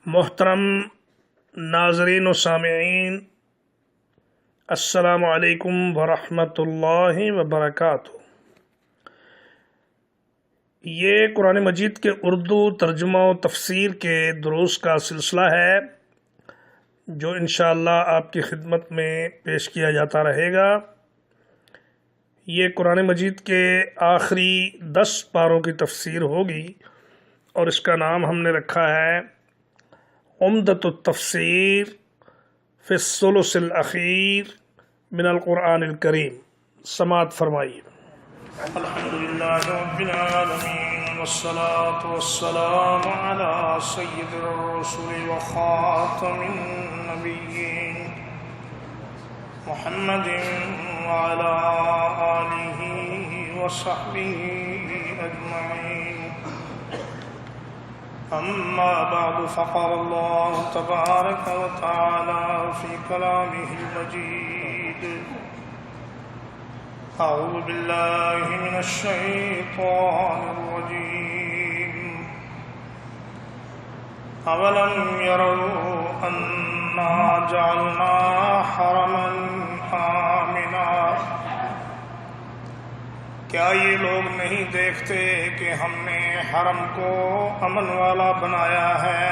محترم ناظرین و سامعین، السلام علیکم ورحمۃ اللہ وبرکاتہ۔ یہ قرآن مجید کے اردو ترجمہ و تفسیر کے دروس کا سلسلہ ہے جو انشاءاللہ آپ کی خدمت میں پیش کیا جاتا رہے گا۔ یہ قرآن مجید کے آخری 10 پاروں کی تفسیر ہوگی اور اس کا نام ہم نے رکھا ہے عمدۃ التفسیر فی الثلث الاخیر من القرآن الکریم۔ سماعت فرمائیے۔ الحمدللہ رب العالمین والصلاة والسلام علی سید الرسل وخاتم النبیین محمد وعلی آلہ وصحبہ اجمعین۔ اما بعد فقال اللہ تبارک وتعالی فی کلامہ المجید اعوذ باللہ من الشیطان الرجیم اولم یروا انا جعلنا حرما آمنا، کیا یہ لوگ نہیں دیکھتے کہ ہم نے حرم کو امن والا بنایا ہے؟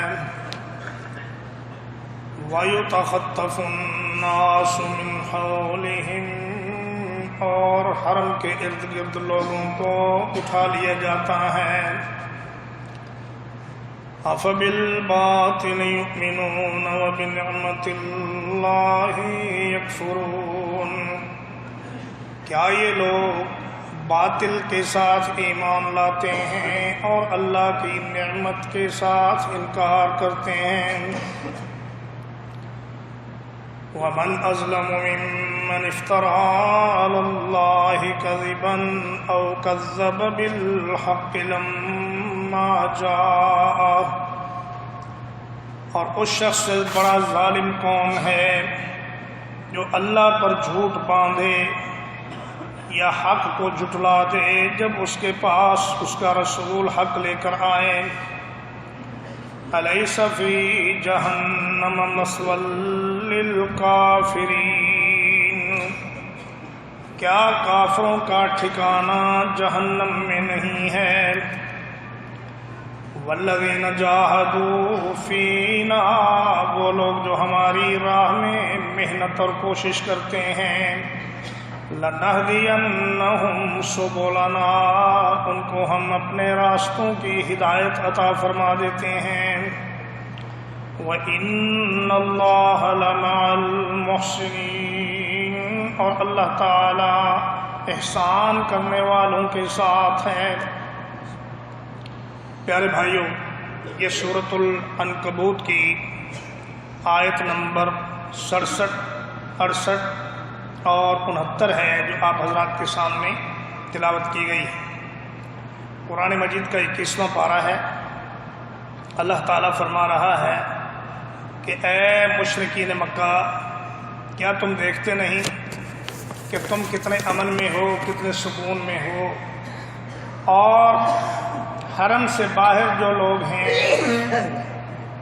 وَيُتَخَطَّفُ النَّاسُ مِنْ حَوْلِهِمْ، اور حرم کے ارد گرد لوگوں کو اٹھا لیا جاتا ہے۔ أَفَبِالْبَاطِلِ يُؤْمِنُونَ وَبِنِعْمَةِ اللَّهِ يَكْفُرُونَ، کیا یہ لوگ باطل کے ساتھ ایمان لاتے ہیں اور اللہ کی نعمت کے ساتھ انکار کرتے ہیں؟ وَمَنْ أَظْلَمُ مِمَّنِ افْتَرَىٰ عَلَى اللَّهِ كَذِبًا أَوْ كَذَّبَ بِالْحَقِّ لَمَّا جَاءَهُ، اور اس شخص سے بڑا ظالم کون ہے جو اللہ پر جھوٹ باندھے یا حق کو جھٹلا دے جب اس کے پاس اس کا رسول حق لے کر آئے۔ الیس فی جہنم مثوی للکافرین، کیا کافروں کا ٹھکانہ جہنم میں نہیں ہے؟ والذین جاہدوا فینا، وہ لوگ جو ہماری راہ میں محنت اور کوشش کرتے ہیں، لَنَهْدِيَنَّهُمْ سُبُلَنَا، ان کو ہم اپنے راستوں کی ہدایت عطا فرما دیتے ہیں۔ وَإِنَّ اللَّهَ لَمَعَ الْمُحْسِنِينَ، اور اللہ تعالی احسان کرنے والوں کے ساتھ ہے۔ پیارے بھائیوں، یہ سورۃ العنکبوت کی آیت نمبر 67، 68 اور 69 ہے جو آپ حضرات کے سامنے تلاوت کی گئی ہے۔ قرآن مجید کا 21واں پارہ ہے۔ اللہ تعالیٰ فرما رہا ہے کہ اے مشرکین مکہ، کیا تم دیکھتے نہیں کہ تم کتنے امن میں ہو، کتنے سکون میں ہو، اور حرم سے باہر جو لوگ ہیں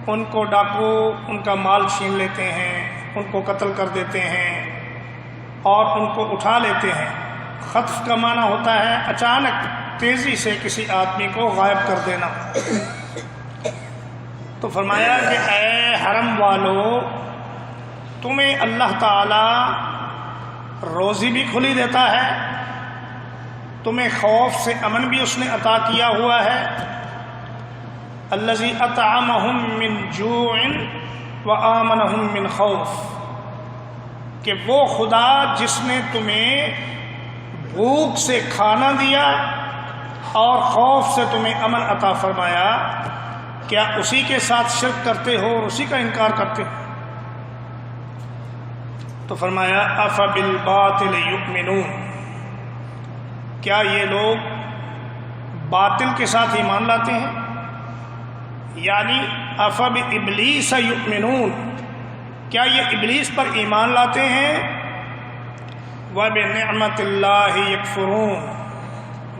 ان کو ڈاکو ان کا مال چھین لیتے ہیں، ان کو قتل کر دیتے ہیں اور ان کو اٹھا لیتے ہیں۔ خطف کا معنی ہوتا ہے اچانک تیزی سے کسی آدمی کو غائب کر دینا۔ تو فرمایا کہ اے حرم والو، تمہیں اللہ تعالی روزی بھی کھلی دیتا ہے، تمہیں خوف سے امن بھی اس نے عطا کیا ہوا ہے۔ الذی اطعمہم من جوع وآمنہم من خوف، کہ وہ خدا جس نے تمہیں بھوک سے کھانا دیا اور خوف سے تمہیں امن عطا فرمایا، کیا اسی کے ساتھ شرک کرتے ہو اور اسی کا انکار کرتے ہو؟ تو فرمایا افبالباطل یؤمنون، کیا یہ لوگ باطل کے ساتھ ایمان لاتے ہیں؟ یعنی افبابلیس یؤمنون، کیا یہ ابلیس پر ایمان لاتے ہیں؟ وَبِنِعْمَةِ اللَّهِ يَكْفُرُونَ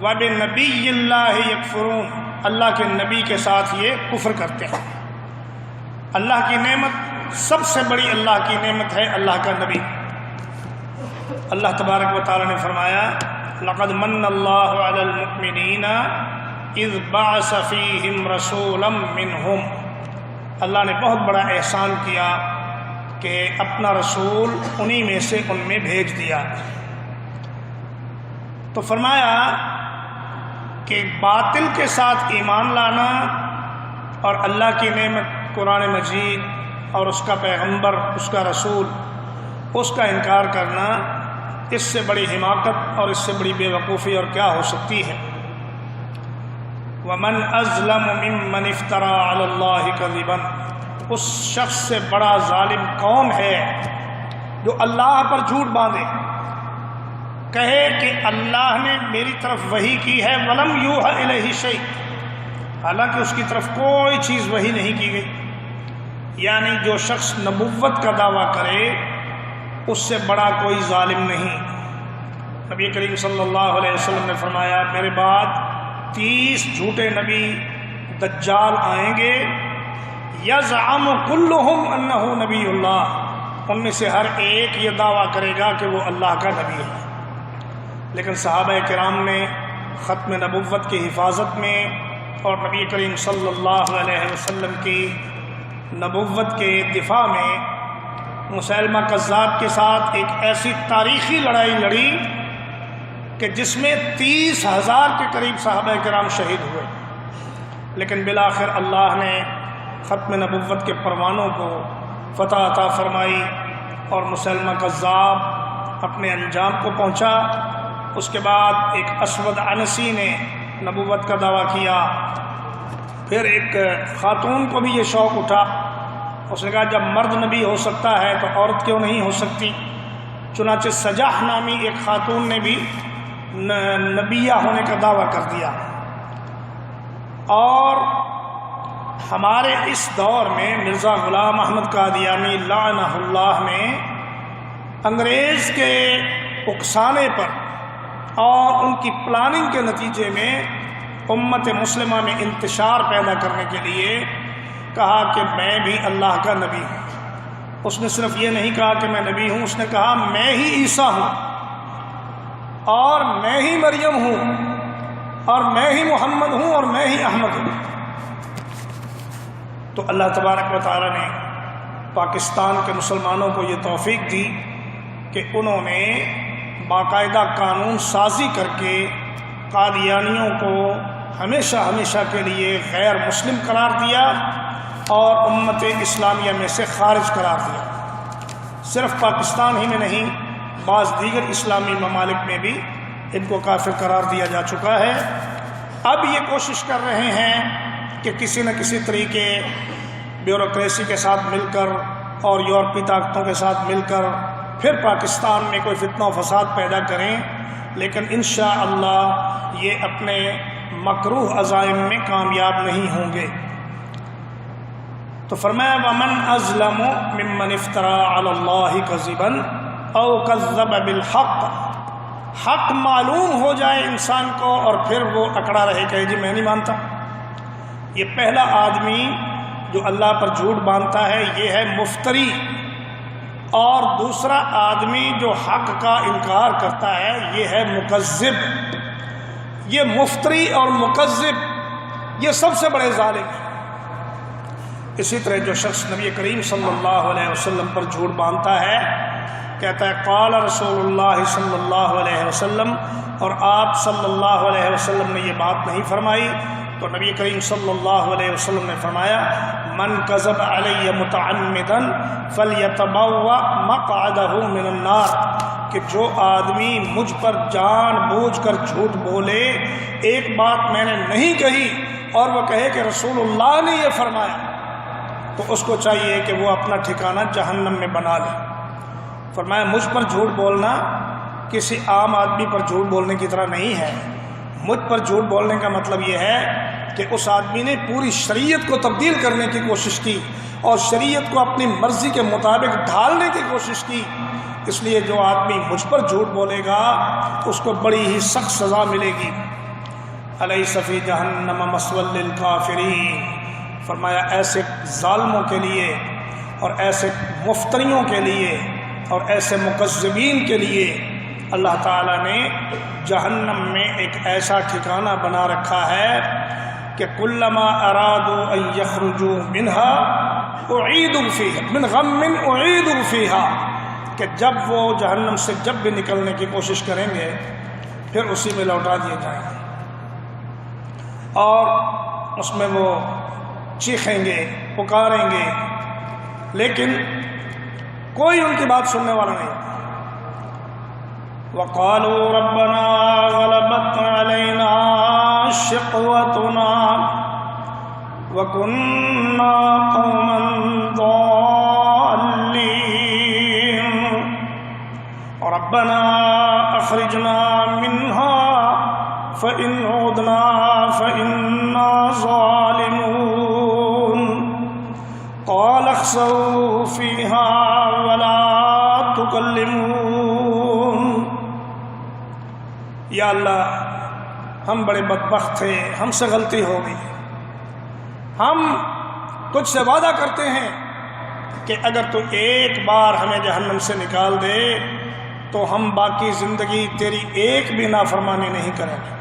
وَبِنَبِيِّ اللَّهِ يَكْفُرُونَ، اللہ کے نبی کے ساتھ یہ کفر کرتے ہیں۔ اللہ کی نعمت سب سے بڑی اللہ کی نعمت ہے اللہ کا نبی۔ اللہ تبارک و تعالی نے فرمایا لقد من اللہ علی المؤمنین اذ بعث فیہم رسولا منہم، اللہ نے بہت بڑا احسان کیا کہ اپنا رسول انہی میں سے ان میں بھیج دیا۔ تو فرمایا کہ باطل کے ساتھ ایمان لانا اور اللہ کی نعمت قرآن مجید اور اس کا پیغمبر، اس کا رسول، اس کا انکار کرنا، اس سے بڑی حماقت اور اس سے بڑی بے وقوفی اور کیا ہو سکتی ہے۔ وَمَنْ أَظْلَمُ مِمَّنِ افْتَرَىٰ عَلَى اللَّهِ كَذِبًا، اس شخص سے بڑا ظالم کون ہے جو اللہ پر جھوٹ باندھے، کہے کہ اللہ نے میری طرف وحی کی ہے وَلَمْ يُوحَ إِلَيْهِ شَيْءٌ، حالانکہ اس کی طرف کوئی چیز وحی نہیں کی گئی۔ یعنی جو شخص نبوت کا دعویٰ کرے اس سے بڑا کوئی ظالم نہیں۔ نبی کریم صلی اللہ علیہ وسلم نے فرمایا میرے بعد 30 جھوٹے نبی دجال آئیں گے، یزعم کلہم انہ نبی اللہ، ان میں سے ہر ایک یہ دعویٰ کرے گا کہ وہ اللہ کا نبی ہے۔ لیکن صحابہ کرام نے ختم نبوت کی حفاظت میں اور نبی کریم صلی اللہ علیہ وسلم کی نبوت کے دفاع میں مسیلمہ کذاب کے ساتھ ایک ایسی تاریخی لڑائی لڑی کہ جس میں 30,000 کے قریب صحابہ کرام شہید ہوئے، لیکن بالآخر اللہ نے ختم نبوت کے پروانوں کو فتح عطا فرمائی اور مسیلمہ کذاب اپنے انجام کو پہنچا۔ اس کے بعد ایک اسود عنسی نے نبوت کا دعویٰ کیا، پھر ایک خاتون کو بھی یہ شوق اٹھا، اس نے کہا جب مرد نبی ہو سکتا ہے تو عورت کیوں نہیں ہو سکتی؟ چنانچہ سجاح نامی ایک خاتون نے بھی نبیہ ہونے کا دعویٰ کر دیا۔ اور ہمارے اس دور میں مرزا غلام احمد قادیانی لعنہ اللہ نے انگریز کے اکسانے پر اور ان کی پلاننگ کے نتیجے میں امت مسلمہ میں انتشار پیدا کرنے کے لیے کہا کہ میں بھی اللہ کا نبی ہوں۔ اس نے صرف یہ نہیں کہا کہ میں نبی ہوں، اس نے کہا میں ہی عیسیٰ ہوں اور میں ہی مریم ہوں اور میں ہی محمد ہوں اور میں ہی احمد ہوں۔ تو اللہ تبارک و تعالی نے پاکستان کے مسلمانوں کو یہ توفیق دی کہ انہوں نے باقاعدہ قانون سازی کر کے قادیانیوں کو ہمیشہ ہمیشہ کے لیے غیر مسلم قرار دیا اور امت اسلامیہ میں سے خارج قرار دیا۔ صرف پاکستان ہی میں نہیں، بعض دیگر اسلامی ممالک میں بھی ان کو کافر قرار دیا جا چکا ہے۔ اب یہ کوشش کر رہے ہیں کہ کسی نہ کسی طریقے بیوروکریسی کے ساتھ مل کر اور یورپی طاقتوں کے ساتھ مل کر پھر پاکستان میں کوئی فتنہ و فساد پیدا کریں، لیکن انشاءاللہ یہ اپنے مکروہ عزائم میں کامیاب نہیں ہوں گے۔ تو فرمایا وَمَنْ أَظْلَمُ مِمَّنِ افْتَرَىٰ عَلَى اللَّهِ كَذِبًا أَوْ كَذَّبَ بِالْحَقِّ، حق معلوم ہو جائے انسان کو اور پھر وہ اکڑا رہے کہ جی میں نہیں مانتا۔ یہ پہلا آدمی جو اللہ پر جھوٹ باندھتا ہے یہ ہے مفتری، اور دوسرا آدمی جو حق کا انکار کرتا ہے یہ ہے مکذب۔ یہ مفتری اور مکذب یہ سب سے بڑے ظالم ہیں۔ اسی طرح جو شخص نبی کریم صلی اللہ علیہ وسلم پر جھوٹ باندھتا ہے، کہتا ہے قال رسول اللہ صلی اللہ علیہ وسلم، اور آپ صلی اللہ علیہ وسلم نے یہ بات نہیں فرمائی، تو نبی کریم صلی اللہ علیہ وسلم نے فرمایا من کذب علی متعمدا فلیتبوأ مقعدہ من النار، کہ جو آدمی مجھ پر جان بوجھ کر جھوٹ بولے، ایک بات میں نے نہیں کہی اور وہ کہے کہ رسول اللہ نے یہ فرمایا، تو اس کو چاہیے کہ وہ اپنا ٹھکانہ جہنم میں بنا لے۔ فرمایا مجھ پر جھوٹ بولنا کسی عام آدمی پر جھوٹ بولنے کی طرح نہیں ہے۔ مجھ پر جھوٹ بولنے کا مطلب یہ ہے کہ اس آدمی نے پوری شریعت کو تبدیل کرنے کی کوشش کی اور شریعت کو اپنی مرضی کے مطابق ڈھالنے کی کوشش کی۔ اس لیے جو آدمی مجھ پر جھوٹ بولے گا اس کو بڑی ہی سخت سزا ملے گی۔ الیس فی جہنم مثوی للکافرین فرمایا ایسے ظالموں کے لیے اور ایسے مفتریوں کے لیے اور ایسے مکذبین کے لیے اللہ تعالیٰ نے جہنم میں ایک ایسا ٹھکانہ بنا رکھا ہے کہ کلما ارادوا ان یخرجوا منها اعیدوا فیہا من غم اعیدوا فیہا، کہ جب وہ جہنم سے جب بھی نکلنے کی کوشش کریں گے پھر اسی میں لوٹا دیے جائیں گے اور اس میں وہ چیخیں گے، پکاریں گے، لیکن کوئی ان کی بات سننے والا نہیں۔ وَقَالُوا رَبَّنَا غَلَبَتْ عَلَيْنَا شِقْوَتُنَا وَكُنَّا قَوْمًا ضَالِّينَ رَبَّنَا أَخْرِجْنَا مِنْهَا فَإِنْ عُدْنَا فَإِنَّا ظَالِمُونَ قَالَ اخْسَئُوا فِيهَا وَلَا تُكَلِّمُونَ۔ یا اللہ ہم بڑے بدبخت تھے، ہم سے غلطی ہو گئی، ہم تجھ سے وعدہ کرتے ہیں کہ اگر تو ایک بار ہمیں جہنم سے نکال دے تو ہم باقی زندگی تیری ایک بھی نافرمانی نہیں کریں گے۔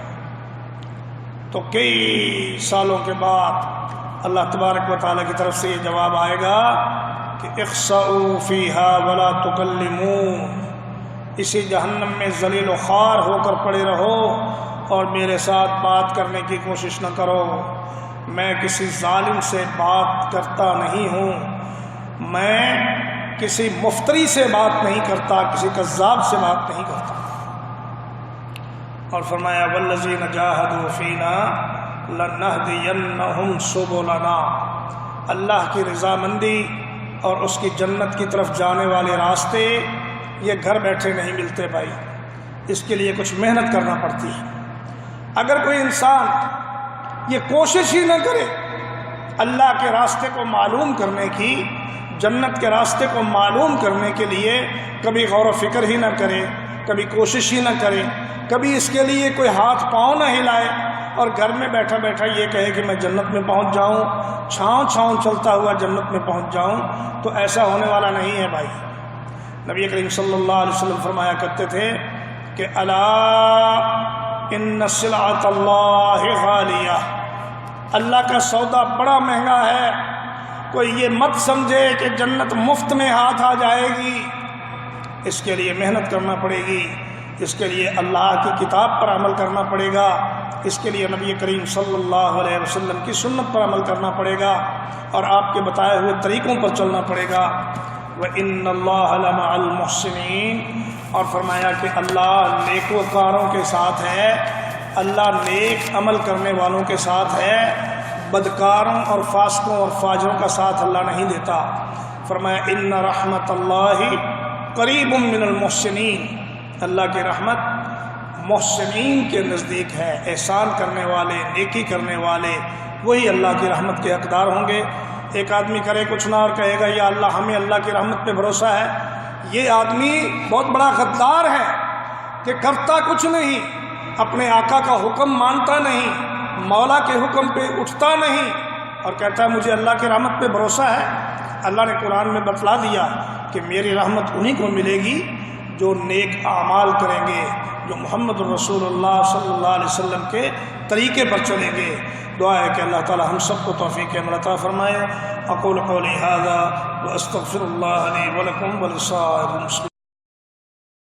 تو کئی سالوں کے بعد اللہ تبارک و تعالیٰ کی طرف سے یہ جواب آئے گا کہ اخسؤوا فیہا ولا تکلمون، اسی جہنم میں ذلیل و خوار ہو کر پڑے رہو اور میرے ساتھ بات کرنے کی کوشش نہ کرو۔ میں کسی ظالم سے بات کرتا نہیں ہوں، میں کسی مفتری سے بات نہیں کرتا، کسی کذاب سے بات نہیں کرتا۔ اور فرمایا والذین جاہدوا فینا لنہدینہم سبلنا، اللہ کی رضامندی اور اس کی جنت کی طرف جانے والے راستے یہ گھر بیٹھے نہیں ملتے بھائی، اس کے لیے کچھ محنت کرنا پڑتی ہے۔ اگر کوئی انسان یہ کوشش ہی نہ کرے اللہ کے راستے کو معلوم کرنے کی، جنت کے راستے کو معلوم کرنے کے لیے کبھی غور و فکر ہی نہ کرے، کبھی کوشش ہی نہ کرے، کبھی اس کے لیے کوئی ہاتھ پاؤں نہ ہلائے اور گھر میں بیٹھا بیٹھا یہ کہے کہ میں جنت میں پہنچ جاؤں، چھاؤں چھاؤں چلتا ہوا جنت میں پہنچ جاؤں، تو ایسا ہونے والا نہیں ہے بھائی۔ نبی کریم صلی اللہ علیہ وسلم فرمایا کرتے تھے کہ الا ان سلعۃ اللہ غالیہ، اللہ کا سودا بڑا مہنگا ہے، کوئی یہ مت سمجھے کہ جنت مفت میں ہاتھ آ جائے گی، اس کے لیے محنت کرنا پڑے گی، اس کے لیے اللہ کی کتاب پر عمل کرنا پڑے گا، اس کے لیے نبی کریم صلی اللہ علیہ وسلم کی سنت پر عمل کرنا پڑے گا اور آپ کے بتائے ہوئے طریقوں پر چلنا پڑے گا۔ وَإِنَّ اللَّهَ لَمَعَ الْمُحْسِنِينَ، اور فرمایا کہ اللہ نیکوکاروں کے ساتھ ہے، اللہ نیک عمل کرنے والوں کے ساتھ ہے، بدکاروں اور فاسقوں اور فاجروں کا ساتھ اللہ نہیں دیتا۔ فرمایا ان رحمت اللہ قریب من المحسنین، اللہ کی رحمت محسنین کے نزدیک ہے، احسان کرنے والے، نیکی کرنے والے وہی اللہ کی رحمت کے حقدار ہوں گے۔ ایک آدمی کرے کچھ نہ اور کہے گا یا اللہ ہمیں اللہ کی رحمت پہ بھروسہ ہے، یہ آدمی بہت بڑا غدار ہے کہ کرتا کچھ نہیں، اپنے آقا کا حکم مانتا نہیں، مولا کے حکم پہ اٹھتا نہیں اور کہتا ہے مجھے اللہ کی رحمت پہ بھروسہ ہے۔ اللہ نے قرآن میں بتلا دیا کہ میری رحمت انہی کو ملے گی جو نیک اعمال کریں گے، جو محمد الرسول اللہ صلی اللہ علیہ وسلم کے طریقے پر چلیں گے۔ دعا ہے کہ اللہ تعالی ہم سب کو توفیق عمل عطا فرمائے۔ اقول قولی ھذا واستغفر اللہ لی ولکم ولسائر المسلمین۔